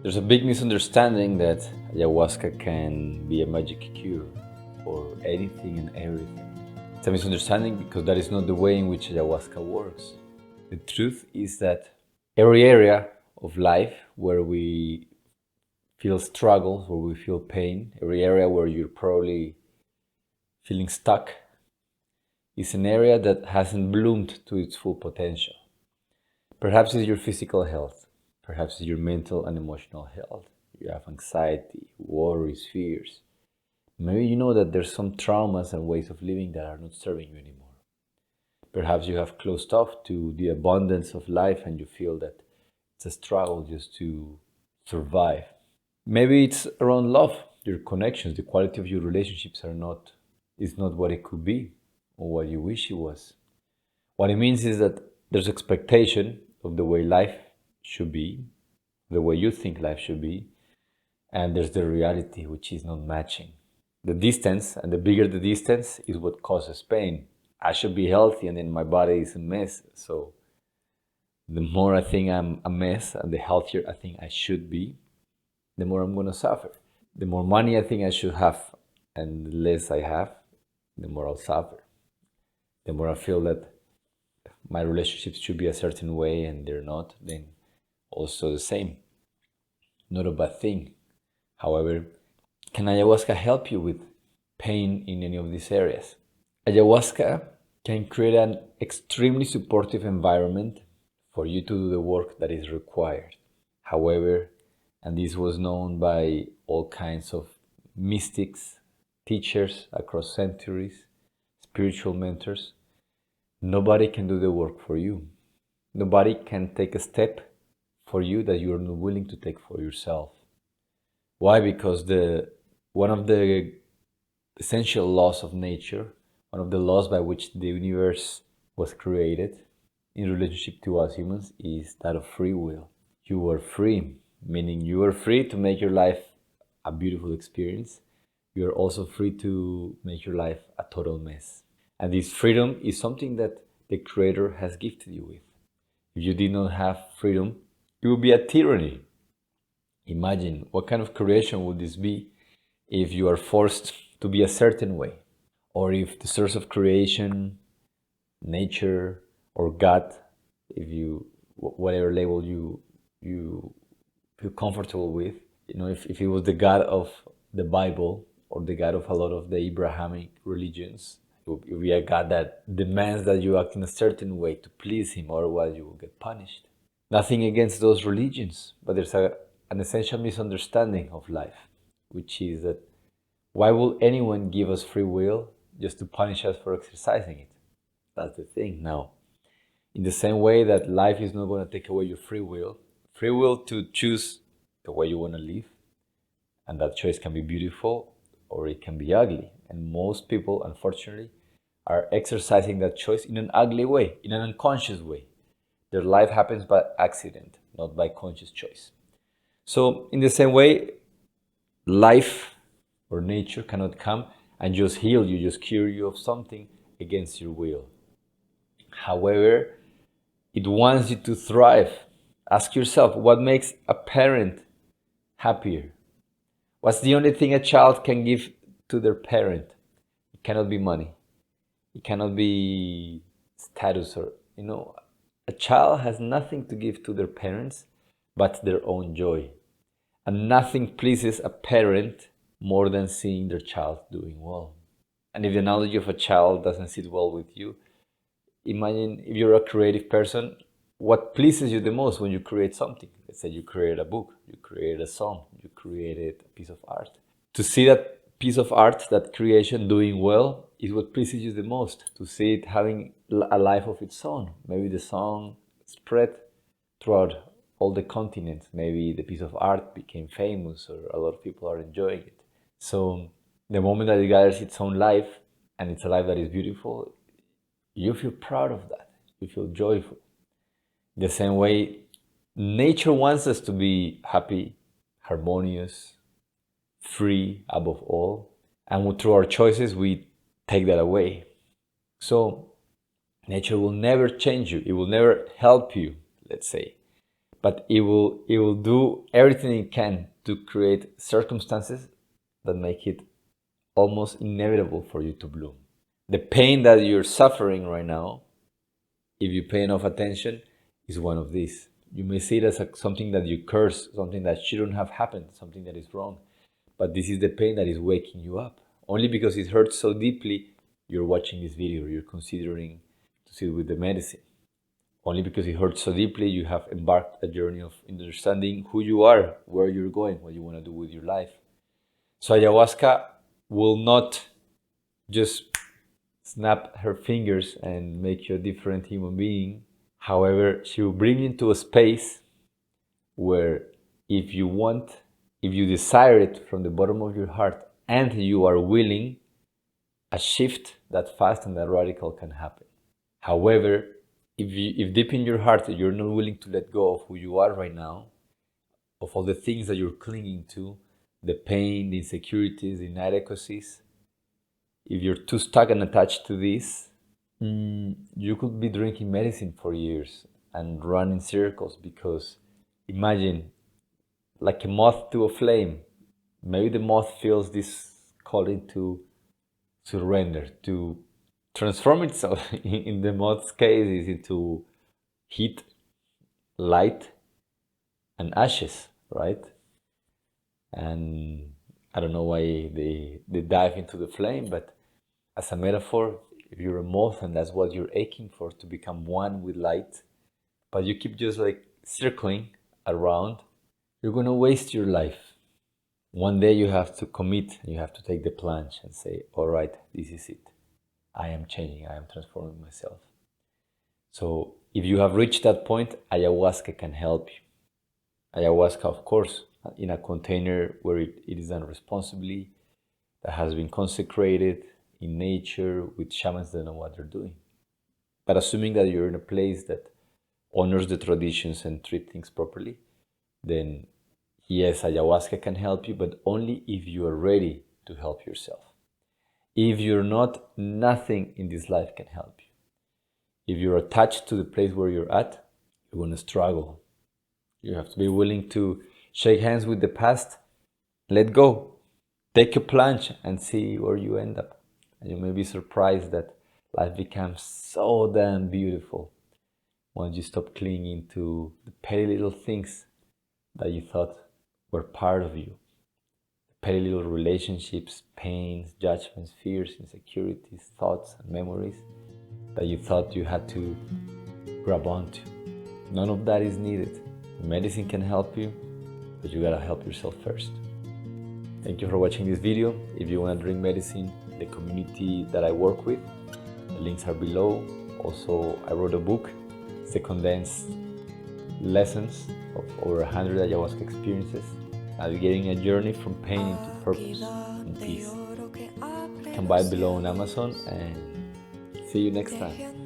There's a big misunderstanding that ayahuasca can be a magic cure for anything and everything. It's a misunderstanding because that is not the way in which ayahuasca works. The truth is that every area of life where we feel struggles, where we feel pain, every area where you're probably feeling stuck, is an area that hasn't bloomed to its full potential. Perhaps it's your physical health, perhaps it's your mental and emotional health. You have anxiety, worries, fears. Maybe you know that there's some traumas and ways of living that are not serving you anymore. Perhaps you have closed off to the abundance of life and you feel that it's a struggle just to survive. Maybe it's around love, your connections, the quality of your relationships is not what it could be or what you wish it was. What it means is that there's expectation of the way life should be, the way you think life should be, and there's the reality which is not matching. The distance, and the bigger the distance, is what causes pain. I should be healthy and then my body is a mess. So the more I think I'm a mess and the healthier I think I should be, the more I'm going to suffer. The more money I think I should have and the less I have, the more I'll suffer. The more I feel that my relationships should be a certain way and they're not, then also the same. Not a bad thing. However, can ayahuasca help you with pain in any of these areas? Ayahuasca can create an extremely supportive environment for you to do the work that is required. However, and this was known by all kinds of mystics, teachers across centuries, spiritual mentors, nobody can do the work for you. Nobody can take a step for you that you are not willing to take for yourself. Why? Because one of the essential laws of nature, one of the laws by which the universe was created in relationship to us humans, is that of free will. You are free, meaning you are free to make your life a beautiful experience. You are also free to make your life a total mess. And this freedom is something that the Creator has gifted you with. If you did not have freedom, it would be a tyranny. Imagine what kind of creation would this be if you are forced to be a certain way, or if the source of creation, nature, or God, if you whatever label you feel comfortable with, if it was the God of the Bible or the God of a lot of the Abrahamic religions, it would be a God that demands that you act in a certain way to please Him, otherwise you will get punished. Nothing against those religions, but there's an essential misunderstanding of life, which is that why will anyone give us free will just to punish us for exercising it? That's the thing. Now, in the same way that life is not going to take away your free will to choose the way you want to live, and that choice can be beautiful or it can be ugly. And most people, unfortunately, are exercising that choice in an ugly way, in an unconscious way. Their life happens by accident, not by conscious choice. So, in the same way, life or nature cannot come and just heal you, just cure you of something against your will. However, it wants you to thrive. Ask yourself, what makes a parent happier? What's the only thing a child can give to their parent? It cannot be money. It cannot be status or, a child has nothing to give to their parents but their own joy. And nothing pleases a parent more than seeing their child doing well. And if the analogy of a child doesn't sit well with you, imagine if you're a creative person, what pleases you the most when you create something? Let's say you created a book, you created a song, you created a piece of art. To see that piece of art, that creation doing well, is what pleases you the most. To see it having a life of its own. Maybe the song spread throughout all the continents. Maybe the piece of art became famous or a lot of people are enjoying it. So the moment that it gathers its own life and it's a life that is beautiful, you feel proud of that. You feel joyful. The same way, nature wants us to be happy, harmonious, free above all. And through our choices, we take that away. So nature will never change you. It will never help you, let's say. but it will do everything it can to create circumstances that make it almost inevitable for you to bloom. The pain that you're suffering right now, if you pay enough attention, is one of these. You may see it as something that you curse, something that shouldn't have happened, something that is wrong. But this is the pain that is waking you up. Only because it hurts so deeply, you're watching this video, you're considering to sit with the medicine. Only because it hurts so deeply, you have embarked a journey of understanding who you are, where you're going, what you want to do with your life. So ayahuasca will not just snap her fingers and make you a different human being. However, she will bring you into a space where if you desire it from the bottom of your heart and you are willing, a shift that fast and that radical can happen. However, if deep in your heart you're not willing to let go of who you are right now, of all the things that you're clinging to, the pain, the insecurities, the inadequacies, if you're too stuck and attached to this, you could be drinking medicine for years and run in circles, because imagine, like a moth to a flame, maybe the moth feels this calling to surrender, to transform itself, in the moth's case, is into heat, light, and ashes, right? And I don't know why they dive into the flame, but as a metaphor, if you're a moth and that's what you're aching for, to become one with light, but you keep just like circling around, you're going to waste your life. One day you have to commit, you have to take the plunge and say, all right, this is it. I am changing, I am transforming myself. So if you have reached that point, ayahuasca can help you. Ayahuasca, of course, in a container where it is done responsibly, that has been consecrated in nature with shamans that know what they're doing. But assuming that you're in a place that honors the traditions and treat things properly, then yes, ayahuasca can help you, but only if you are ready to help yourself. If you're not, nothing in this life can help you. If you're attached to the place where you're at, you're going to struggle. You have to be willing to shake hands with the past, let go, take a plunge and see where you end up. And you may be surprised that life becomes so damn beautiful once you stop clinging to the petty little things that you thought were part of you. Petty little relationships, pains, judgments, fears, insecurities, thoughts, and memories that you thought you had to grab onto. None of that is needed. Medicine can help you, but you gotta help yourself first. Thank you for watching this video. If you want to drink medicine, the community that I work with, the links are below. Also, I wrote a book. It's the condensed lessons of over 100 ayahuasca experiences, navigating a journey from pain into purpose and peace. You can buy it below on Amazon, and see you next time.